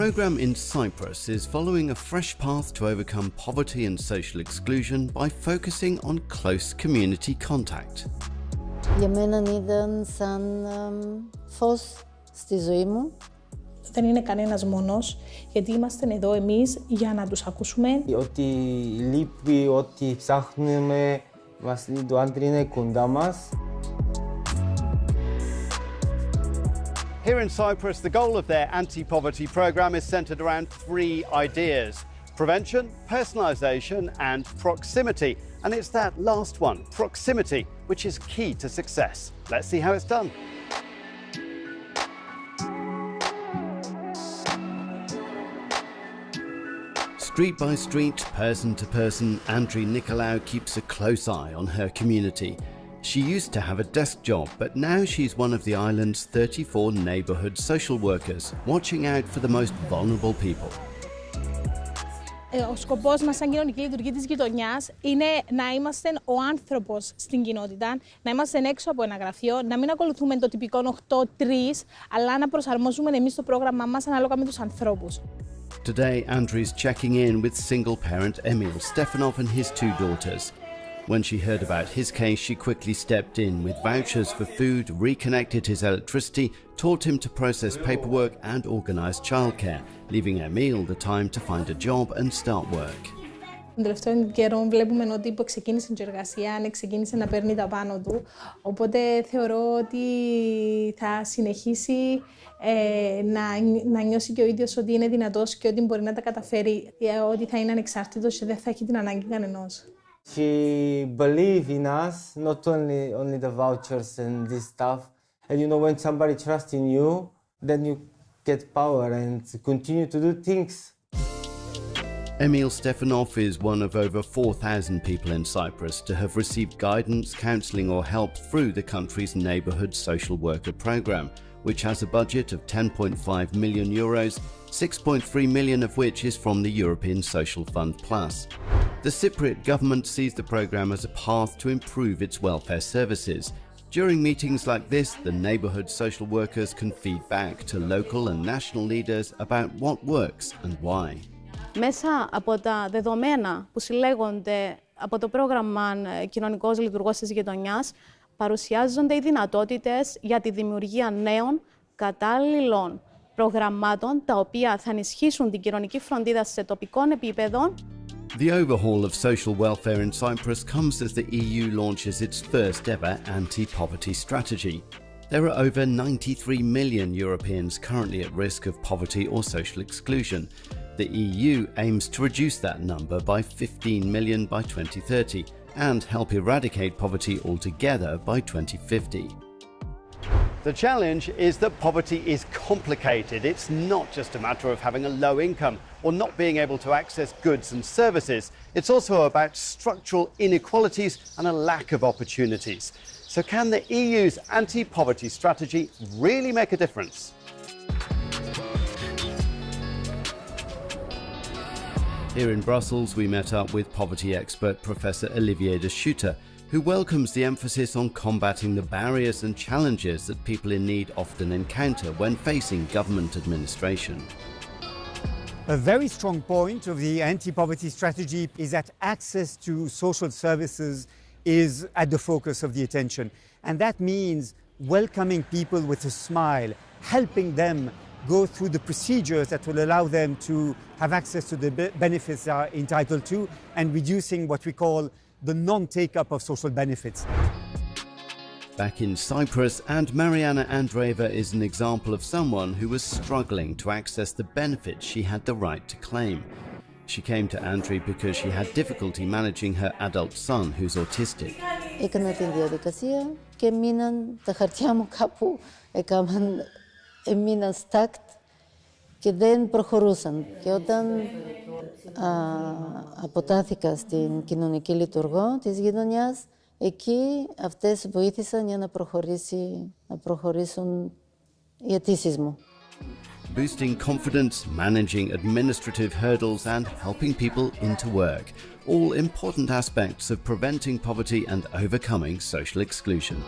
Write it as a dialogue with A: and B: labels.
A: program in Cyprus is following a fresh path to overcome poverty and social exclusion by focusing on close community contact.
B: Για μένα ήταν σαν φως στη ζωή μου.
C: Δεν είναι κανένας μόνος, γιατί είμαστε εδώ εμείς για να τους ακούσουμε.
D: Ό,τι λείπει, ό,τι ψάχνουμε, το άντρι είναι κοντά μας.
A: Here in Cyprus, the goal of their anti-poverty program is centred around three ideas: prevention, personalisation and proximity. And it's that last one, proximity, which is key to success. Let's see how it's done. Street by street, person to person, Andri Nicolaou keeps a close eye on her community. She used to have a desk job, but now she's one of the island's 34 neighbourhood social workers, watching out for the most vulnerable people.
C: Ο σκοπός μας σαν κοινωνική λειτουργία της γειτονιάς είναι να είμαστε ο άνθρωπος στην κοινότητα, να είμαστε έξω από ένα γραφείο, να μην ακολουθούμε το τυπικό 8-3, αλλά να προσαρμόζουμε εμείς το πρόγραμμά μας ανάλογα με τους ανθρώπους.
A: Today, Andri's checking in with single parent Emil Stefanov and his two daughters. When she heard about his case, she quickly stepped in with vouchers for food, reconnected his electricity, taught him to process paperwork and organise childcare, leaving Emil the time to find a job and start work.
C: Τον τελευταίο καιρό βλέπουμε ότι ξεκίνησε την εργασία, ξεκίνησε να παίρνει τα πάνω του, οπότε θεωρώ ότι θα συνεχίσει να νιώσει και ο ίδιος ότι είναι δυνατός και ότι μπορεί να τα καταφέρει, ότι θα είναι ανεξάρτητος και δεν θα έχει την ανάγκη κανενός.
D: She believed in us, not only the vouchers and this stuff. And you know, when somebody trusts in you, then you get power and continue to do things.
A: Emil Stefanov is one of over 4,000 people in Cyprus to have received guidance, counselling or help through the country's neighbourhood social worker programme, which has a budget of €10.5 million, 6.3 million of which is from the European Social Fund Plus. The Cypriot government sees the programme as a path to improve its welfare services. During meetings like this, the neighbourhood social workers can feed back to local and national leaders about what works and why.
E: Μέσα από τα δεδομένα που συλλέγονται από το πρόγραμμα Κοινωνικός Λειτουργός της Γειτονιάς, παρουσιάζονται οι δυνατότητες για τη δημιουργία νέων κατάλληλων προγραμμάτων, τα οποία θα ενισχύσουν την κοινωνική φροντίδα σε τοπικό επίπεδο.
A: The overhaul of social welfare in Cyprus comes as the EU launches its first ever anti-poverty strategy. There are over 93 million Europeans currently at risk of poverty or social exclusion. The EU aims to reduce that number by 15 million by 2030 and help eradicate poverty altogether by 2050. The challenge is that poverty is complicated. It's not just a matter of having a low income or not being able to access goods and services. It's also about structural inequalities and a lack of opportunities. So can the EU's anti-poverty strategy really make a difference? Here in Brussels, we met up with poverty expert Professor Olivier de Schutter, who welcomes the emphasis on combating the barriers and challenges that people in need often encounter when facing government administration.
F: A very strong point of the anti-poverty strategy is that access to social services is at the focus of the attention. And that means welcoming people with a smile, helping them go through the procedures that will allow them to have access to the benefits they are entitled to, and reducing what we call the non-take-up of social benefits.
A: Back in Cyprus, and Mariana Andreeva is an example of someone who was struggling to access the benefits she had the right to claim. She came to Andri because she had difficulty managing her adult son who's autistic.
B: Έκανα την διαδικασία και μείναν τα χαρτιά μου κάπου, έμειναν στάκτ και δεν προχωρούσαν. Και όταν αποτάθηκα στην κοινωνική λειτουργό της γειτονιάς, εκεί αυτές βοήθησαν για να προχωρήσουν οι αιτήσεις μου.
A: Boosting confidence, managing administrative hurdles and helping people into work. All important aspects of preventing poverty and overcoming social exclusion.